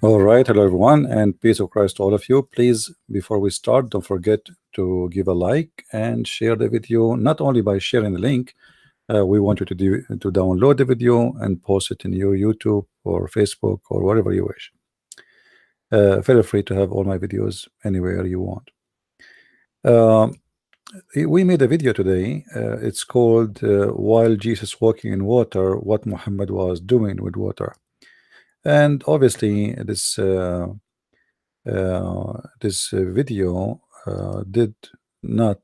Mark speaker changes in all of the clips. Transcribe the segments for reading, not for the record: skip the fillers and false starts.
Speaker 1: All right, hello everyone, and peace of Christ to all of you. Please, before we start, don't forget to give a like and share the video. Not only by sharing the link, we want you to download the video and post it in your YouTube or Facebook or wherever you wish. Feel free to have all my videos anywhere you want. We made a video today. It's called "While Jesus Walking in Water: What Muhammad Was Doing with Water." And obviously, this video did not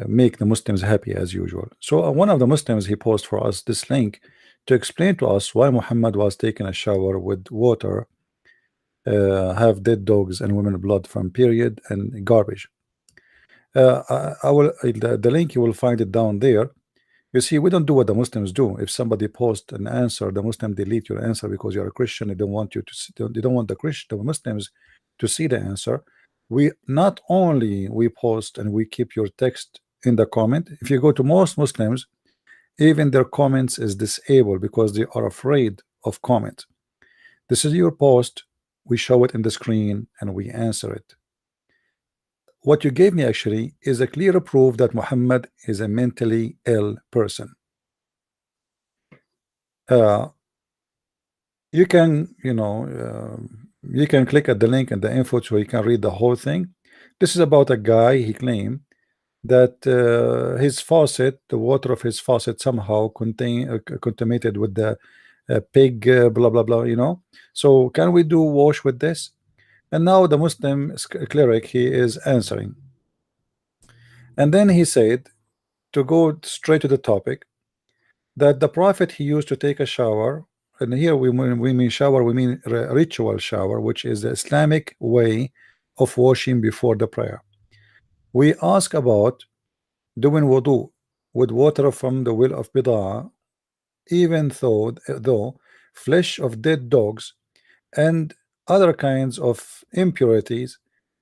Speaker 1: make the Muslims happy as usual. So one of the Muslims, he posted for us this link to explain to us why Muhammad was taking a shower with water, have dead dogs and women blood from period and garbage. I will the link, you will find it down there. You see, we don't do what the Muslims do. If somebody posts an answer, the Muslim delete your answer because you're a Christian. They don't want you to see, they don't want the Muslims to see the answer. We not only we post and we keep your text in the comment. If you go to most Muslims, even their comments is disabled because they are afraid of comment. This is your post. We show it in the screen and we answer it. What you gave me actually is a clear proof that Muhammad is a mentally ill person. You can, you can click at the link and the info so you can read the whole thing. This is about a guy. He claimed that his faucet, the water of his faucet, somehow contaminated with the pig, blah blah blah. So can we do wash with this? And now the Muslim cleric, he is answering, and then he said, to go straight to the topic, that the Prophet, he used to take a shower. And here we mean shower, we mean ritual shower, which is the Islamic way of washing before the prayer. We ask about doing wudu with water from the well of Bid'ah, even though flesh of dead dogs and other kinds of impurities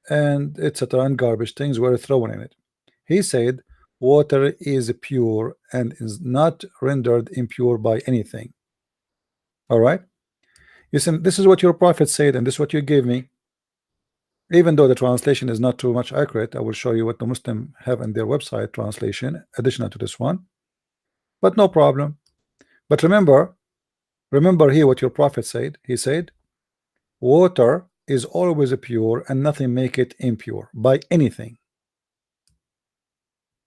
Speaker 1: and etc. and garbage things were thrown in it. He said water is pure and is not rendered impure by anything. All right, listen, this is what your Prophet said, and this is what you gave me. Even though the translation is not too much accurate, I will show you what the Muslim have in their website translation additional to this one, but no problem. But remember here what your Prophet said. He said water is always pure and nothing make it impure by anything.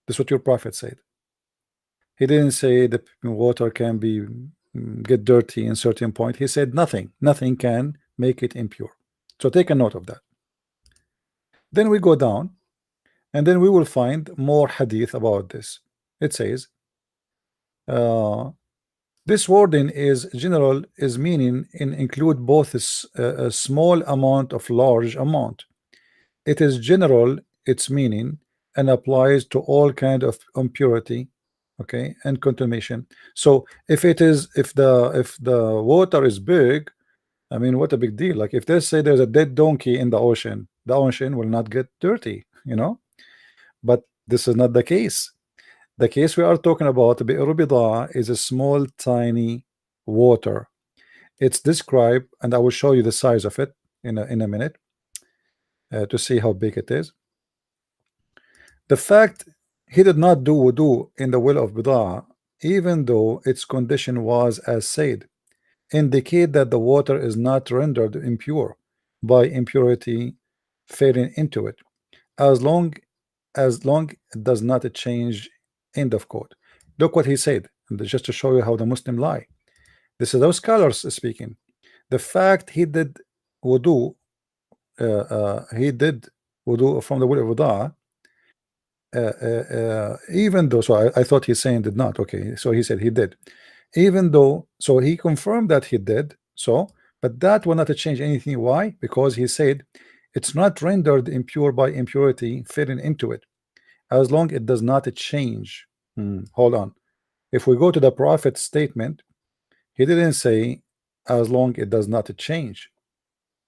Speaker 1: This is what your Prophet said. He didn't say the water can be get dirty in certain point. He said nothing can make it impure. So take a note of that. Then we go down, and then we will find more hadith about this. It says this wording is general, is meaning include both a small amount of large amount. It is general, its meaning, and applies to all kind of impurity, okay, and contamination. So if the water is big, I mean, what a big deal. Like if they say there's a dead donkey in the ocean will not get dirty, but this is not the case. The case we are talking about, Bi'r Bidaa, is a small tiny water. It's described, and I will show you the size of it in a minute to see how big it is. The fact he did not do wudu in the well of Bidaa, even though its condition was as said, indicate that the water is not rendered impure by impurity fading into it, as long it does not change. End of quote. Look what he said, and just to show you how the Muslim lie. This is those scholars speaking. The fact he did wudu, from the well of Bidah, even though, so I thought he's saying did not. Okay, so he said he did, even though, so he confirmed that he did so, but that will not change anything. Why? Because he said it's not rendered impure by impurity fitting into it, as long it does not change. Hold on, if we go to the Prophet's statement, he didn't say as long it does not change,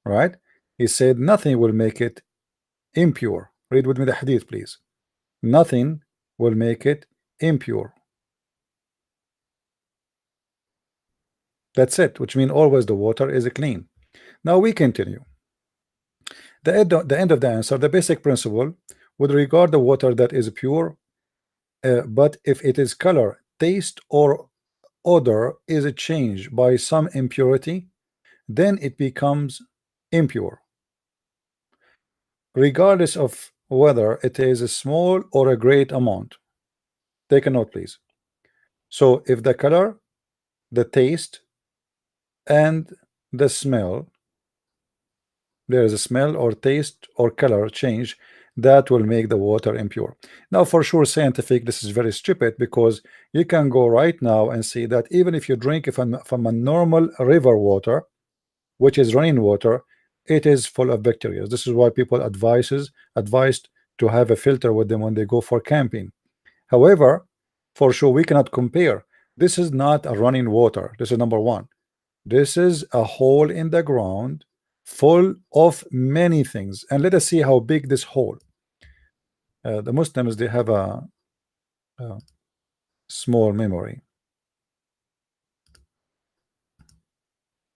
Speaker 1: right? He said nothing will make it impure. Read with me the hadith, please. Nothing will make it impure. That's it, which means always the water is clean. Now we continue. The end of the answer, the basic principle would regard the water that is pure, but if it is color, taste, or odor is changed by some impurity, then it becomes impure, regardless of whether it is a small or a great amount. Take a note, please. So if the color, the taste, and the smell, there is a smell or taste or color change, that will make the water impure. Now for sure scientific, this is very stupid, because you can go right now and see that even if you drink from a normal river water, which is running water, it is full of bacteria. This is why people advised to have a filter with them when they go for camping. However, for sure we cannot compare. This is not a running water. This is number one. This is a hole in the ground full of many things, and let us see how big this hole. The Muslims, they have a small memory.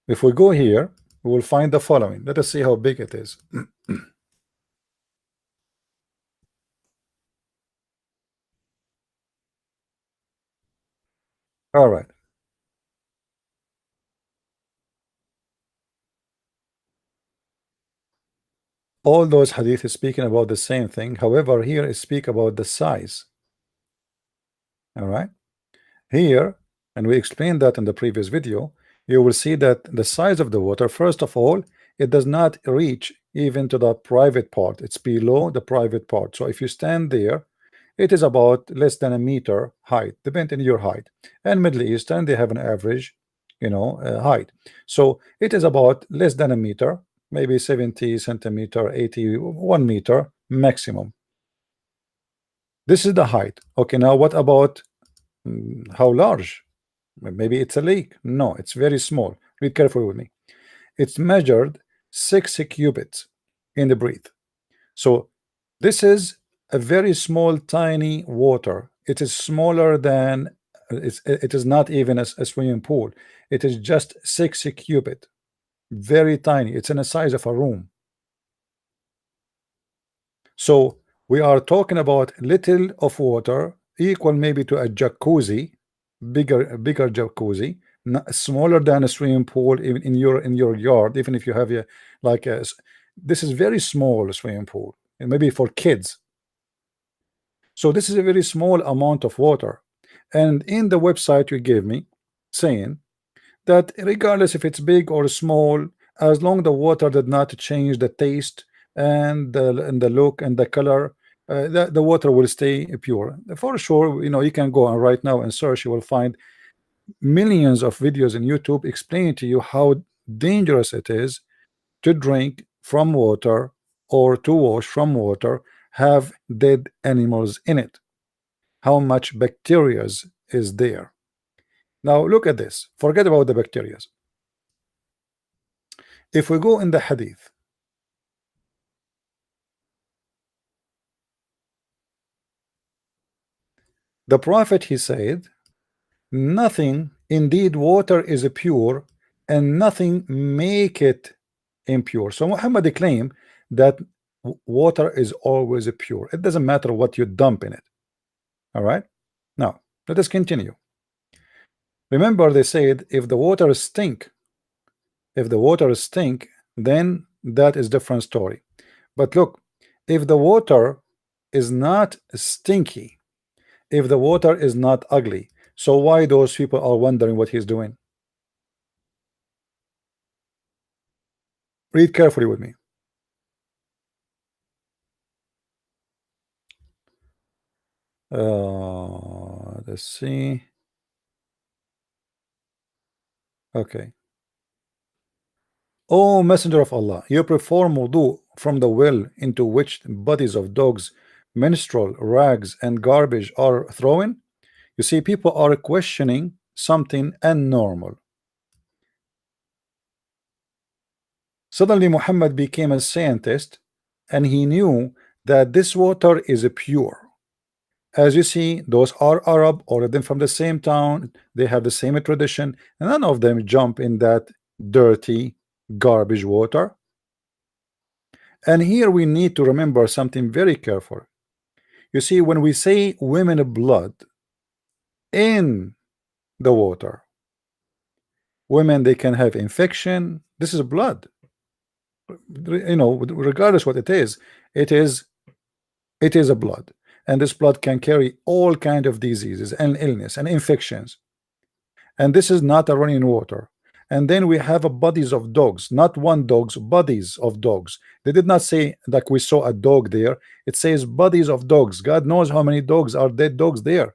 Speaker 1: If we go here, we will find the following. Let us see how big it is. All right. All those hadith is speaking about the same thing. However, here is speak about the size. All right. Here, and we explained that in the previous video, you will see that the size of the water, first of all, it does not reach even to the private part. It's below the private part. So if you stand there, it is about less than a meter height, depending on your height. And Middle Eastern, they have an average, height. So it is about less than a meter, maybe 70 centimeter, 81 meter maximum. This is the height. Okay, now what about how large? Maybe it's a lake. No, it's very small. Read carefully with me. It's measured 6 cubits in the breath. So this is a very small, tiny water. It is smaller than it is not even a swimming pool. It is just 6 cubit, very tiny. It's in the size of a room. So we are talking about little of water equal maybe to a jacuzzi, bigger jacuzzi, smaller than a swimming pool even in your yard. Even if you have this is very small swimming pool, and maybe for kids. So this is a very small amount of water, and in the website you gave me saying that regardless if it's big or small, as long the water did not change the taste and the look and the color, the water will stay pure. For sure, you can go on right now and search. You will find millions of videos in YouTube explaining to you how dangerous it is to drink from water or to wash from water have dead animals in it, how much bacteria is there. Now look at this. Forget about the bacteria. If we go in the hadith, the prophet, he said, nothing, indeed water is pure, and nothing make it impure. So Muhammad claimed that water is always pure. It doesn't matter what you dump in it. All right, now let us continue. Remember, they said if the water stink, then that is different story. But look, if the water is not stinky, if the water is not ugly, so why those people are wondering what he's doing? Read carefully with me. Let's see. Okay. O Messenger of Allah, you perform wudu from the well into which bodies of dogs, menstrual rags, and garbage are thrown? You see, people are questioning something abnormal. Suddenly, Muhammad became a scientist, and he knew that this water is pure. As you see, those are Arab, all of them from the same town, they have the same tradition, and none of them jump in that dirty garbage water. And here we need to remember something very careful. You see, when we say women blood in the water, women, they can have infection. This is blood, you know, regardless what it is, it is a blood, and this blood can carry all kind of diseases and illness and infections, and this is not a running water. And then we have a bodies of dogs, not one dogs, bodies of dogs. They did not say like we saw a dog there, it says bodies of dogs. God knows how many dogs are dead dogs there.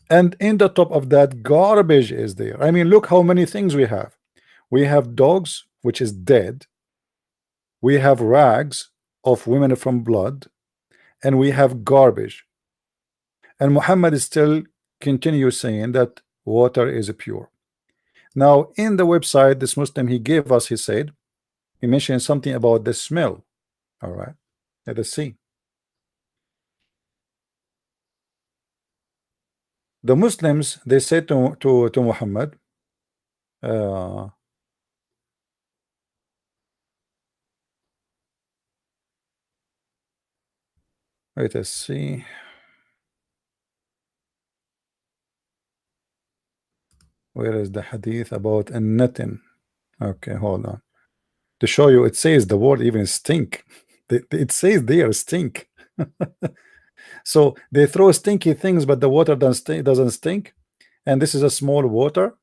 Speaker 1: And in the top of that, garbage is there. I mean, look how many things we have. We have dogs, which is dead. We have rags of women from blood, and we have garbage. And Muhammad is still continue saying that water is pure. Now, in the website, this Muslim he gave us, he said, he mentioned something about the smell. All right, let us see. The Muslims, they said to Muhammad, let us see. Where is the hadith about a netting? Okay, hold on. To show you, it says the word even stink. It says there stink. So they throw stinky things, but the water doesn't stink. And this is a small water,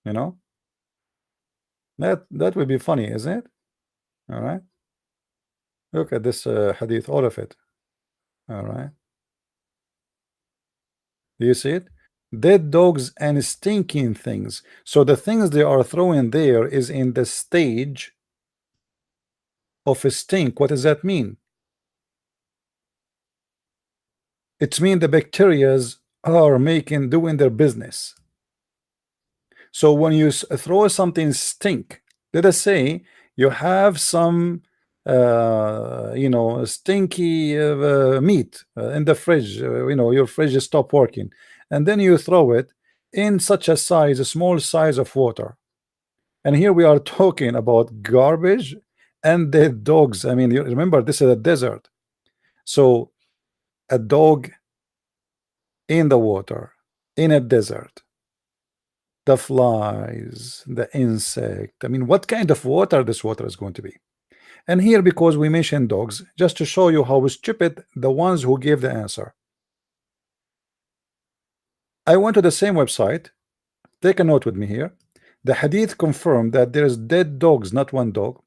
Speaker 1: you know. That would be funny, isn't it? All right. Look at this hadith, all of it. All right. Do you see it? Dead dogs and stinking things. So the things they are throwing there is in the stage of a stink. What does that mean? It means the bacterias are doing their business. So when you throw something stink, let us say you have some you know, stinky meat in the fridge, you know, your fridge stopped working, and then you throw it in such a size, a small size of water. And here we are talking about garbage and dead dogs. I mean, you remember, this is a desert, so a dog in the water in a desert, the flies, the insect. I mean, what kind of water this water is going to be? And here, because we mentioned dogs, just to show you how stupid the ones who gave the answer. I went to the same website. Take a note with me here. The hadith confirmed that there is dead dogs, not one dog.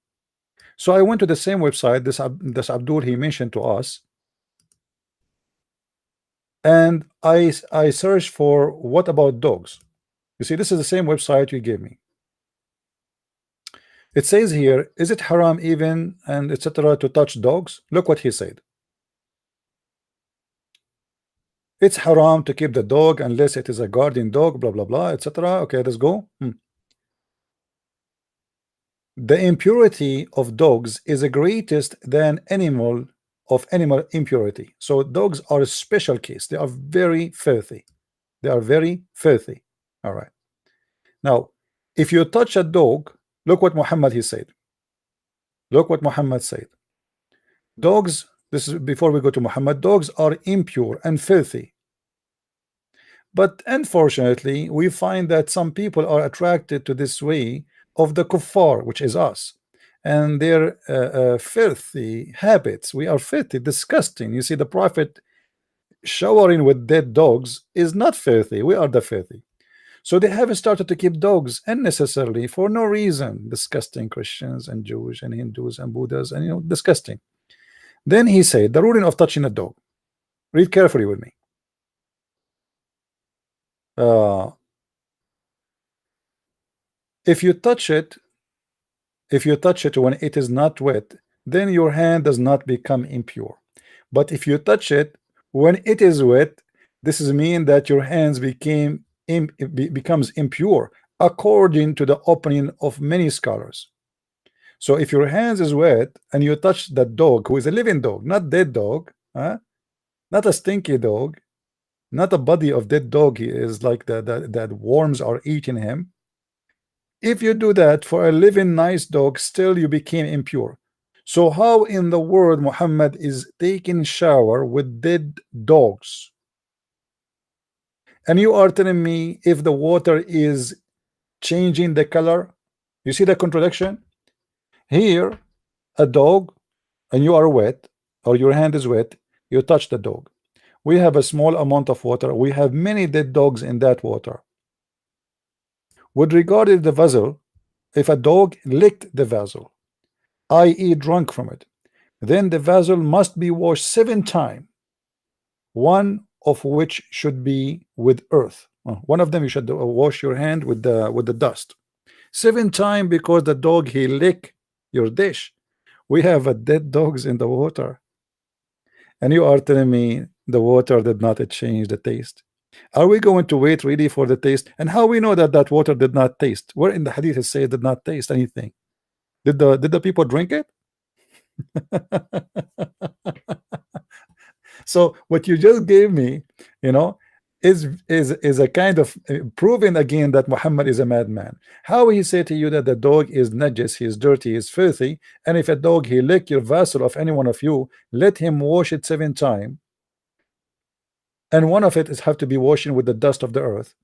Speaker 1: So I went to the same website, this Abdul he mentioned to us, and I searched for what about dogs. You see, this is the same website you gave me. It says here, is it haram even and etc. to touch dogs? Look what he said. It's haram to keep the dog unless it is a guardian dog, blah blah blah, etc. Okay, let's go. The impurity of dogs is the greatest than animal impurity. So dogs are a special case. They are very filthy. They are very filthy. All right. Now, if you touch a dog, look what Muhammad he said. Look what Muhammad said. Dogs, this is before we go to Muhammad, dogs are impure and filthy. But unfortunately, we find that some people are attracted to this way of the kuffar, which is us, and their filthy habits. We are filthy, disgusting. You see, the Prophet showering with dead dogs is not filthy. We are the filthy. So they have started to keep dogs unnecessarily for no reason. Disgusting Christians and Jews and Hindus and Buddhas, and you know, disgusting. Then he said the ruling of touching a dog. Read carefully with me. If you touch it when it is not wet, then your hand does not become impure. But if you touch it when it is wet, this is mean that your hands becomes impure, according to the opinion of many scholars. So if your hands is wet and you touch that dog, who is a living dog, not dead dog, Huh? Not a stinky dog, not a body of dead dog. He is like that worms are eating him. If you do that for a living nice dog, still you became impure. So how in the world Muhammad is taking shower with dead dogs? And you are telling me if the water is changing the color? You see the contradiction? Here, a dog, and you are wet, or your hand is wet, you touch the dog. We have a small amount of water. We have many dead dogs in that water. With regard to the vessel, if a dog licked the vessel, i.e. drunk from it, then the vessel must be washed 7 times, one of which should be with earth. One of them you should wash your hand with the dust. 7 times because the dog he lick your dish. We have a dead dogs in the water, and you are telling me the water did not change the taste. Are we going to wait really for the taste? And how we know that that water did not taste? Where in the hadith it says did not taste anything? Did the people drink it? So what you just gave me, you know, is a kind of proving again that Muhammad is a madman. How he say to you that the dog is najis, he is dirty, he is filthy, and if a dog he lick your vessel of any one of you, let him wash it 7 times, and one of it is have to be washing with the dust of the earth.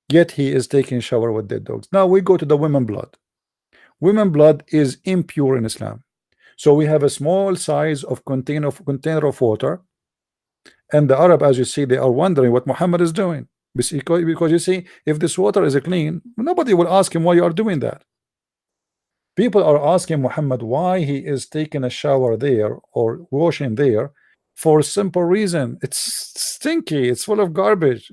Speaker 1: Yet he is taking shower with dead dogs. Now we go to the women blood. Women blood is impure in Islam. So we have a small size of container of water, and the Arab, as you see, they are wondering what Muhammad is doing, because you see, if this water is clean, nobody will ask him why you are doing that. People are asking Muhammad why he is taking a shower there or washing there for a simple reason: it's stinky, it's full of garbage.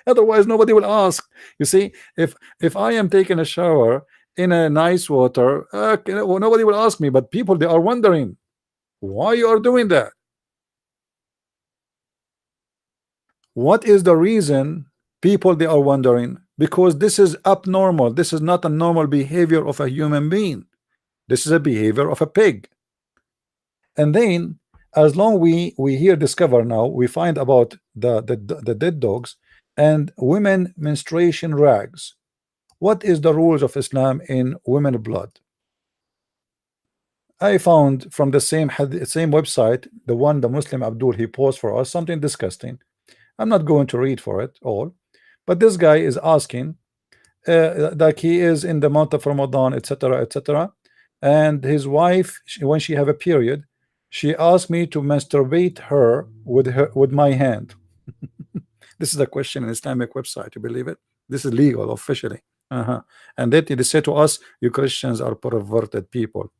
Speaker 1: Otherwise nobody will ask. You see, if I am taking a shower in a nice water, well, nobody will ask me, but people, they are wondering why you are doing that. What is the reason? People, they are wondering because this is abnormal. This is not a normal behavior of a human being. This is a behavior of a pig. And then as long we here discover now, we find about the dead dogs and women menstruation rags. What is the rules of Islam in women blood? I found from the same website, the one the Muslim Abdul he posed for us, something disgusting. I'm not going to read for it all, but this guy is asking like he is in the month of Ramadan, etc., etc., and his wife, when she have a period, she asked me to masturbate her with my hand. This is a question in Islamic website. You believe it? This is legal officially. And then they say to us, you Christians are perverted people.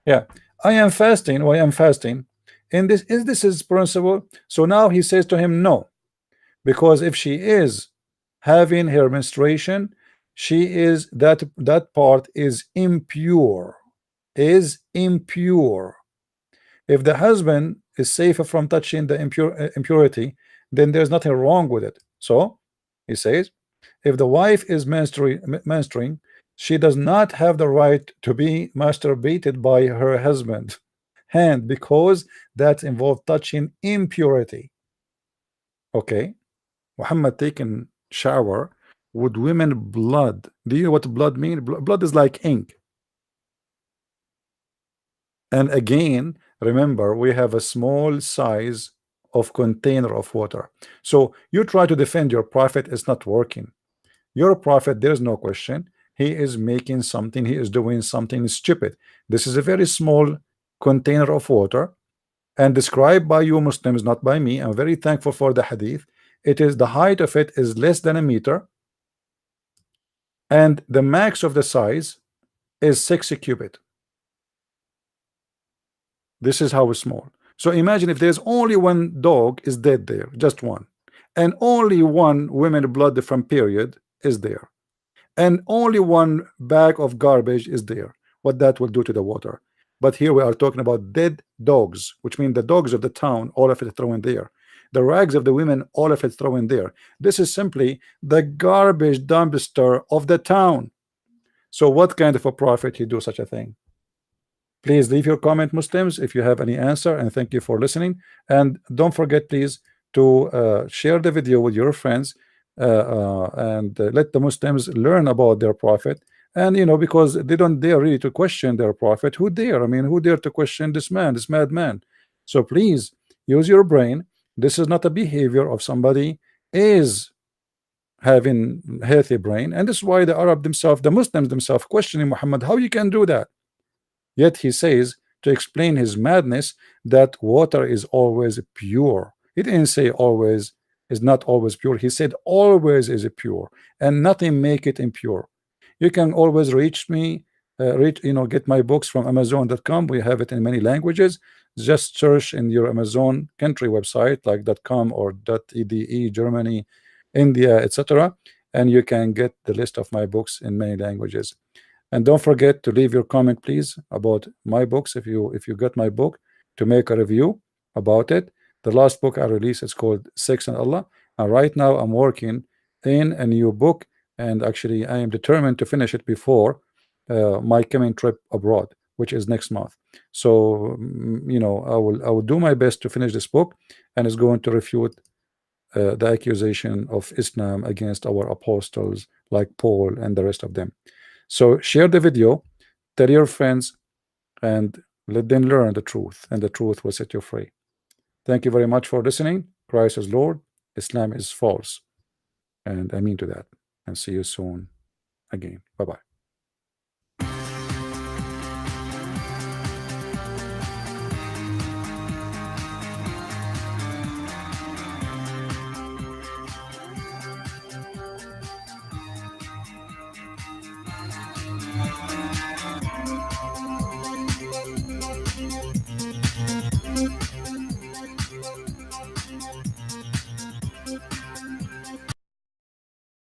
Speaker 1: Yeah, I am fasting. Why I'm fasting? And this is principle. So now he says to him, no, because if she is having her menstruation, she is that part is impure. Is impure. If the husband is safer from touching the impurity, then there's nothing wrong with it. So he says, if the wife is menstruating, she does not have the right to be masturbated by her husband hand, because that involves touching impurity. Okay, Muhammad taking shower with women blood. Do you know what blood means? Blood is like ink. And again, remember, we have a small size of container of water. So you try to defend your prophet, it's not working. Your prophet, there's no question, he is making something, he is doing something stupid. This is a very small container of water, and described by you Muslims, not by me. I'm very thankful for the hadith. It is, the height of it is less than a meter, and the max of the size is 6 cubit. This is how small. So imagine if there's only one dog is dead there, just one, and only one women blood from period is there, and only one bag of garbage is there, what that will do to the water. But here we are talking about dead dogs, which means the dogs of the town, all of it thrown there, the rags of the women, all of it thrown there. This is simply the garbage dumpster of the town. So what kind of a prophet he do such a thing? Please leave your comment, Muslims, if you have any answer, and thank you for listening. And don't forget, please, to share the video with your friends, and let the Muslims learn about their prophet. And because they don't dare really to question their prophet. Who dare? I mean, who dare to question this man, this madman? So please use your brain. This is not a behavior of somebody is having healthy brain, and this is why the Arab themselves, the Muslims themselves, questioning Muhammad, how you can do that? Yet he says, to explain his madness, that water is always pure. He didn't say always is not always pure. He said always is pure, and nothing make it impure. You can always reach me, get my books from Amazon.com. We have it in many languages. Just search in your Amazon country website like .com or .ede, Germany, India, etc., and you can get the list of my books in many languages. And don't forget to leave your comment, please, about my books. If you got my book, to make a review about it. The last book I released is called Sex and Allah, and right now I'm working in a new book, and actually I am determined to finish it before my coming trip abroad, which is next month. So I will do my best to finish this book, and it's going to refute the accusation of Islam against our apostles like Paul and the rest of them. So share the video, tell your friends, and let them learn the truth, and the truth will set you free. Thank you very much for listening. Christ is Lord, Islam is false, and I mean to that. And see you soon again. Bye-bye.